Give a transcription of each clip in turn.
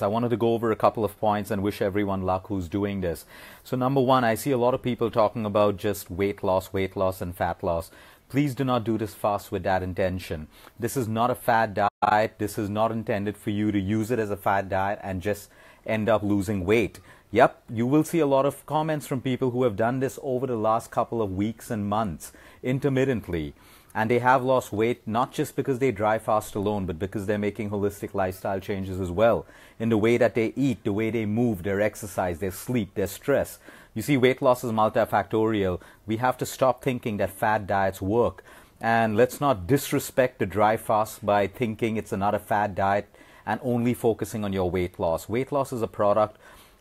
I wanted to go over a couple of points and wish everyone luck who's doing this. So number one, I see a lot of people talking about just weight loss and fat loss. Please do not do this fast with that intention. This is not a fad diet. This is not intended for you to use it as a fad diet and just end up losing weight. Yep, you will see a lot of comments from people who have done this over the last couple of weeks and months, intermittently. And they have lost weight not just because they dry fast alone, but because they're making holistic lifestyle changes as well. In the way that they eat, the way they move, their exercise, their sleep, their stress. You see, weight loss is multifactorial. We have to stop thinking that fad diets work. And let's not disrespect the dry fast by thinking it's another fad diet and only focusing on your weight loss. Weight loss is a product,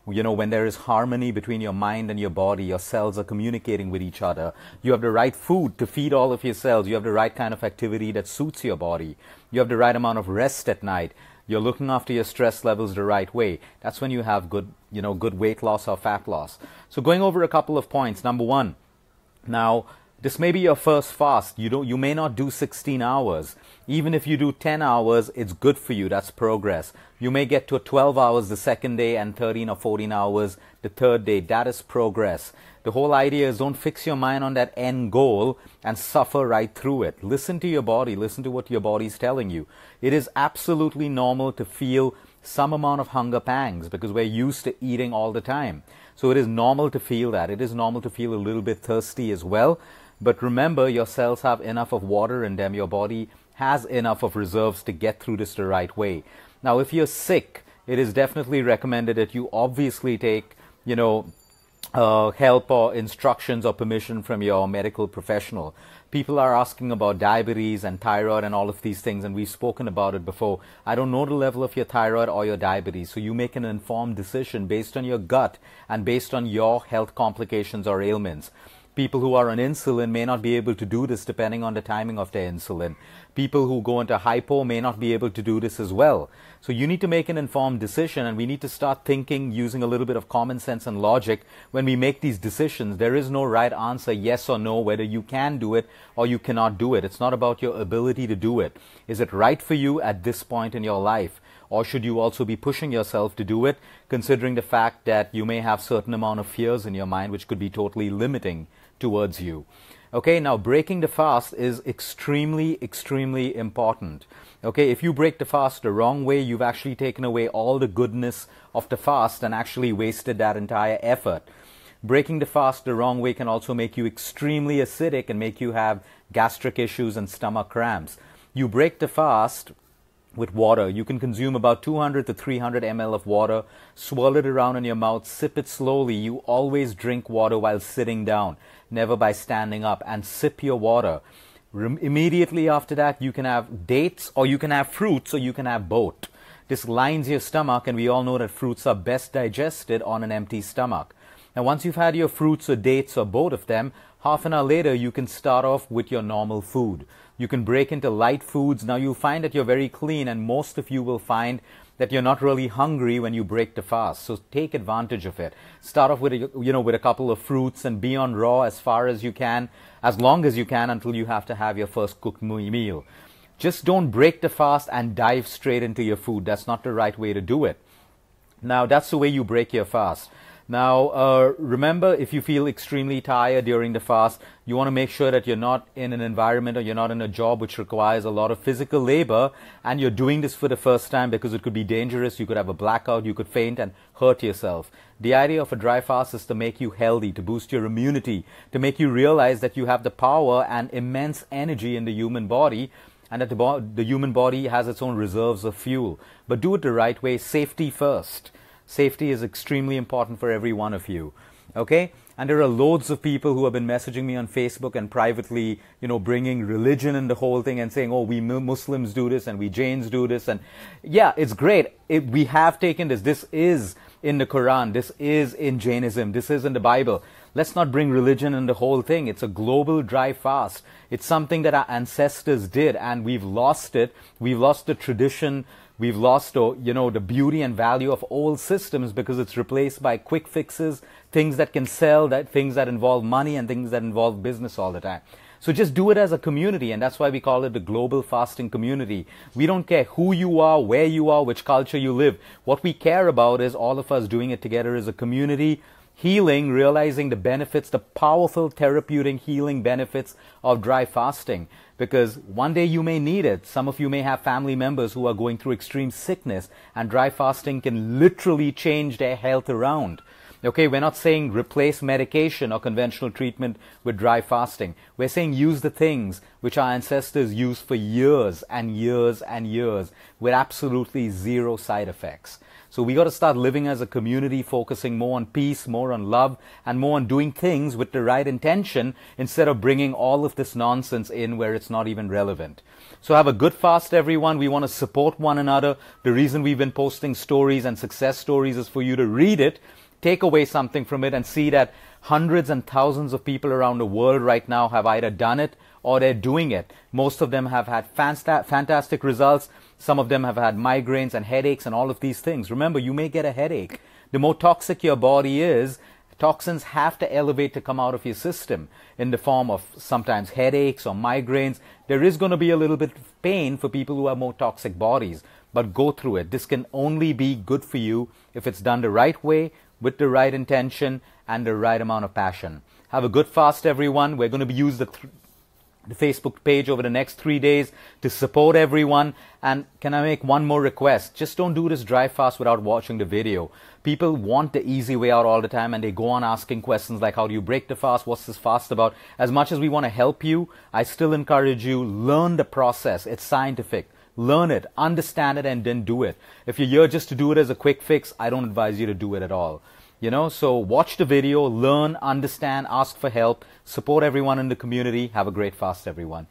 you know, when there is harmony between your mind and your body, your cells are communicating with each other. You have the right food to feed all of your cells. You have the right kind of activity that suits your body. You have the right amount of rest at night. You're looking after your stress levels the right way. That's when you have good weight loss or fat loss. So going over a couple of points. Number one, now, this may be your first fast. You may not do 16 hours. Even if you do 10 hours, it's good for you. That's progress. You may get to 12 hours the second day and 13 or 14 hours the third day. That is progress. The whole idea is don't fix your mind on that end goal and suffer right through it. Listen to your body. Listen to what your body is telling you. It is absolutely normal to feel some amount of hunger pangs because we're used to eating all the time. So it is normal to feel that. It is normal to feel a little bit thirsty as well. But remember, your cells have enough of water in them. Your body has enough of reserves to get through this the right way. Now, if you're sick, it is definitely recommended that you obviously take, help or instructions or permission from your medical professional. People are asking about diabetes and thyroid and all of these things, and we've spoken about it before. I don't know the level of your thyroid or your diabetes, so you make an informed decision based on your gut and based on your health complications or ailments. People who are on insulin may not be able to do this depending on the timing of their insulin. People who go into hypo may not be able to do this as well. So you need to make an informed decision, and we need to start thinking using a little bit of common sense and logic when we make these decisions. There is no right answer, yes or no, whether you can do it or you cannot do it. It's not about your ability to do it. Is it right for you at this point in your life? Or should you also be pushing yourself to do it, considering the fact that you may have certain amount of fears in your mind which could be totally limiting towards you. Okay, now breaking the fast is extremely important. Okay, if you break the fast the wrong way, you've actually taken away all the goodness of the fast and actually wasted that entire effort. Breaking the fast the wrong way can also make you extremely acidic and make you have gastric issues and stomach cramps. You break the fast with water. You can consume about 200 to 300 ml of water, swirl it around in your mouth, sip it slowly. You always drink water while sitting down, never by standing up, and sip your water. Immediately after that, you can have dates or you can have fruits or you can have both. This lines your stomach, and we all know that fruits are best digested on an empty stomach. Now, once you've had your fruits or dates or both of them, half an hour later, you can start off with your normal food. You can break into light foods. Now, you'll find that you're very clean, and most of you will find that you're not really hungry when you break the fast. So take advantage of it. Start off with a couple of fruits and be on raw as far as you can, as long as you can, until you have to have your first cooked meal. Just don't break the fast and dive straight into your food. That's not the right way to do it. Now, that's the way you break your fast. Now, remember, if you feel extremely tired during the fast, you want to make sure that you're not in an environment or you're not in a job which requires a lot of physical labor, and you're doing this for the first time because it could be dangerous. You could have a blackout, you could faint and hurt yourself. The idea of a dry fast is to make you healthy, to boost your immunity, to make you realize that you have the power and immense energy in the human body, and that the human body has its own reserves of fuel. But do it the right way, safety first. Safety is extremely important for every one of you. Okay? And there are loads of people who have been messaging me on Facebook and privately, bringing religion in the whole thing and saying, oh, we Muslims do this and we Jains do this. And yeah, it's great. We have taken this. This is in the Quran. This is in Jainism. This is in the Bible. Let's not bring religion in the whole thing. It's a global dry fast. It's something that our ancestors did, and we've lost it. We've lost the tradition. We've lost, the beauty and value of old systems because it's replaced by quick fixes, things that can sell, things that involve money and things that involve business all the time. So just do it as a community, and that's why we call it the global fasting community. We don't care who you are, where you are, which culture you live. What we care about is all of us doing it together as a community, healing, realizing the benefits, the powerful therapeutic healing benefits of dry fasting. Because one day you may need it. Some of you may have family members who are going through extreme sickness, and dry fasting can literally change their health around. Okay, we're not saying replace medication or conventional treatment with dry fasting. We're saying use the things which our ancestors used for years and years and years with absolutely zero side effects. So we got to start living as a community, focusing more on peace, more on love, and more on doing things with the right intention instead of bringing all of this nonsense in where it's not even relevant. So have a good fast, everyone. We want to support one another. The reason we've been posting stories and success stories is for you to read it, take away something from it, and see that hundreds and thousands of people around the world right now have either done it or they're doing it. Most of them have had fantastic results. Some of them have had migraines and headaches and all of these things. Remember, you may get a headache. The more toxic your body is, toxins have to elevate to come out of your system in the form of sometimes headaches or migraines. There is going to be a little bit of pain for people who have more toxic bodies, but go through it. This can only be good for you if it's done the right way, with the right intention and the right amount of passion. Have a good fast, everyone. We're going to use the Facebook page over the next 3 days to support everyone. And can I make one more request? Just don't do this dry fast without watching the video. People want the easy way out all the time, and they go on asking questions like, how do you break the fast? What's this fast about? As much as we want to help you, I still encourage you, learn the process. It's scientific. Learn it, understand it, and then do it. If you're here just to do it as a quick fix, I don't advise you to do it at all. You know, so watch the video, learn, understand, ask for help, support everyone in the community. Have a great fast, everyone.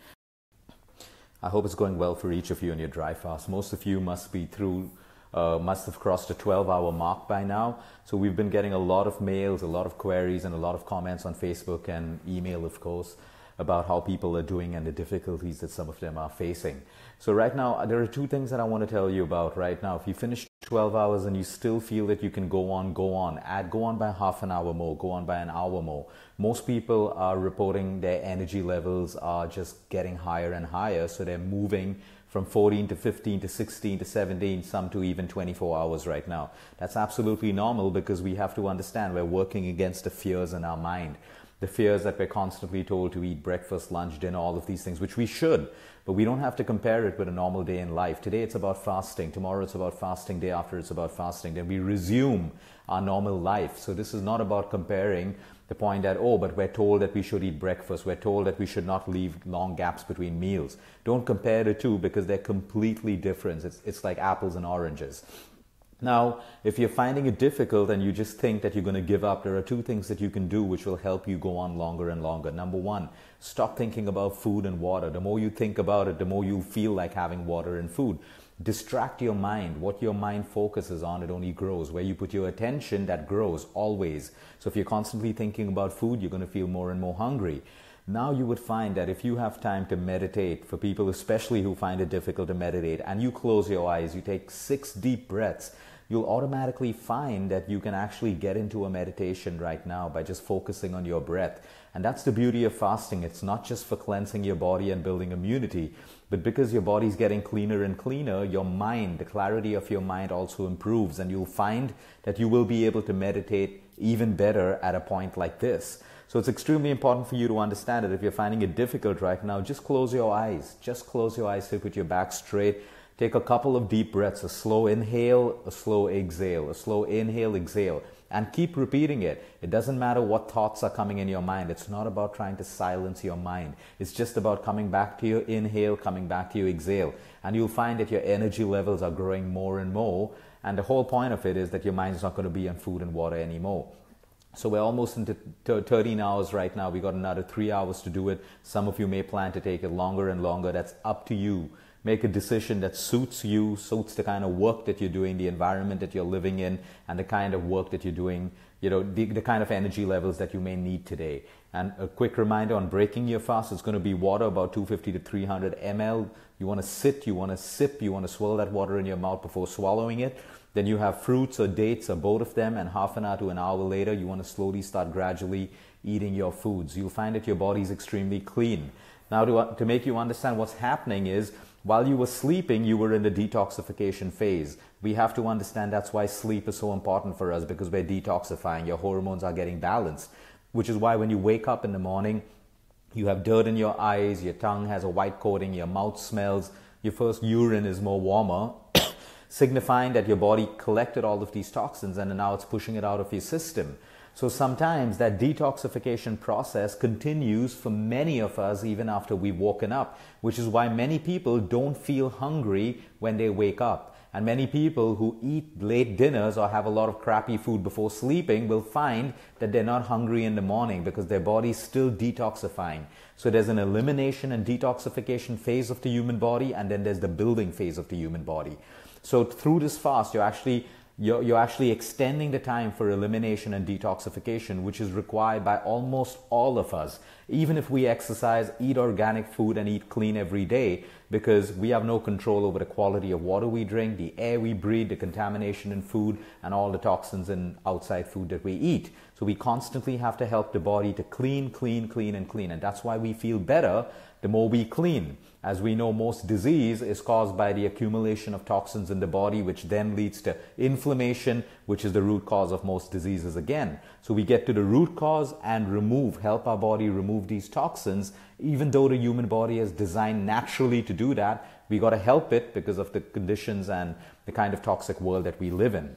I hope it's going well for each of you in your dry fast. Most of you must have crossed the 12-hour mark by now. So we've been getting a lot of mails, a lot of queries, and a lot of comments on Facebook and email, of course, about how people are doing and the difficulties that some of them are facing. So right now, there are two things that I want to tell you about right now. If you finish 12 hours and you still feel that you can go on. Go on by half an hour more, go on by an hour more. Most people are reporting their energy levels are just getting higher and higher. So they're moving from 14 to 15 to 16 to 17, some to even 24 hours right now. That's absolutely normal because we have to understand we're working against the fears in our mind. The fears that we're constantly told to eat breakfast, lunch, dinner, all of these things, which we should, but we don't have to compare it with a normal day in life. Today it's about fasting, tomorrow it's about fasting, day after it's about fasting, then we resume our normal life. So this is not about comparing the point that, oh, but we're told that we should eat breakfast, we're told that we should not leave long gaps between meals. Don't compare the two because they're completely different. It's like apples and oranges. Now, if you're finding it difficult and you just think that you're going to give up, there are two things that you can do which will help you go on longer and longer. Number one, stop thinking about food and water. The more you think about it, the more you feel like having water and food. Distract your mind. What your mind focuses on, it only grows. Where you put your attention, that grows always. So if you're constantly thinking about food, you're going to feel more and more hungry. Now you would find that if you have time to meditate, for people especially who find it difficult to meditate, and you close your eyes, you take 6 deep breaths, you'll automatically find that you can actually get into a meditation right now by just focusing on your breath. And that's the beauty of fasting. It's not just for cleansing your body and building immunity, but because your body's getting cleaner and cleaner, your mind, the clarity of your mind also improves, and you'll find that you will be able to meditate even better at a point like this. So it's extremely important for you to understand that if you're finding it difficult right now, just close your eyes. Just close your eyes, sit with your back straight. Take a couple of deep breaths, a slow inhale, a slow exhale, a slow inhale, exhale, and keep repeating it. It doesn't matter what thoughts are coming in your mind. It's not about trying to silence your mind. It's just about coming back to your inhale, coming back to your exhale. And you'll find that your energy levels are growing more and more. And the whole point of it is that your mind is not going to be on food and water anymore. So we're almost into 13 hours right now. We got another 3 hours to do it. Some of you may plan to take it longer and longer. That's up to you. Make a decision that suits you, suits the kind of work that you're doing, the environment that you're living in, and the kind of work that you're doing, you know, the kind of energy levels that you may need today. And a quick reminder on breaking your fast, it's going to be water about 250 to 300 ml. You want to sit, you want to sip, you want to swirl that water in your mouth before swallowing it. Then you have fruits or dates or both of them, and half an hour to an hour later, you want to slowly start gradually eating your foods. You'll find that your body is extremely clean. Now, to make you understand what's happening is, while you were sleeping, you were in the detoxification phase. We have to understand that's why sleep is so important for us, because we're detoxifying. Your hormones are getting balanced, which is why when you wake up in the morning, you have dirt in your eyes, your tongue has a white coating, your mouth smells, your first urine is more warmer, signifying that your body collected all of these toxins and now it's pushing it out of your system. So sometimes that detoxification process continues for many of us even after we've woken up, which is why many people don't feel hungry when they wake up. And many people who eat late dinners or have a lot of crappy food before sleeping will find that they're not hungry in the morning because their body's still detoxifying. So there's an elimination and detoxification phase of the human body, and then there's the building phase of the human body. So through this fast, you're actually extending the time for elimination and detoxification, which is required by almost all of us, even if we exercise, eat organic food, and eat clean every day, because we have no control over the quality of water we drink, the air we breathe, the contamination in food, and all the toxins in outside food that we eat. So we constantly have to help the body to clean, clean, clean, and clean. And that's why we feel better the more we clean. As we know, most disease is caused by the accumulation of toxins in the body, which then leads to inflammation, which is the root cause of most diseases again. So we get to the root cause and help our body remove these toxins. Even though the human body is designed naturally to do that, we got to help it because of the conditions and the kind of toxic world that we live in.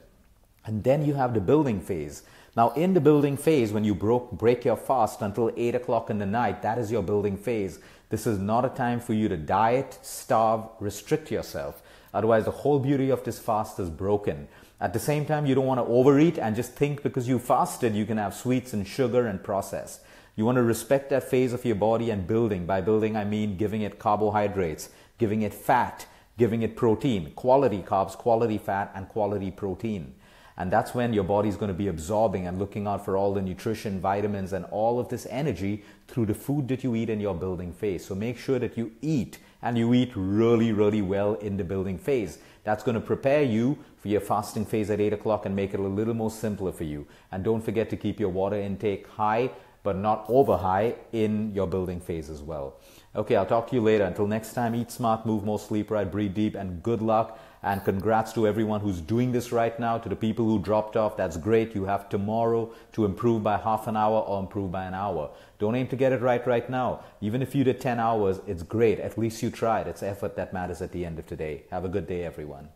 And then you have the building phase. Now, in the building phase, when you break your fast until 8 o'clock in the night, that is your building phase. This is not a time for you to diet, starve, restrict yourself. Otherwise, the whole beauty of this fast is broken. At the same time, you don't want to overeat and just think because you fasted, you can have sweets and sugar and process. You want to respect that phase of your body and building. By building, I mean giving it carbohydrates, giving it fat, giving it protein, quality carbs, quality fat, and quality protein. And that's when your body is going to be absorbing and looking out for all the nutrition, vitamins, and all of this energy through the food that you eat in your building phase. So make sure that you eat, and you eat really, really well in the building phase. That's going to prepare you for your fasting phase at 8 o'clock and make it a little more simpler for you. And don't forget to keep your water intake high, but not over high in your building phase as well. Okay, I'll talk to you later. Until next time, eat smart, move more, sleep right, breathe deep, and good luck. And congrats to everyone who's doing this right now. To the people who dropped off, that's great. You have tomorrow to improve by half an hour or improve by an hour. Don't aim to get it right now. Even if you did 10 hours, it's great. At least you tried. It's effort that matters at the end of today. Have a good day, everyone.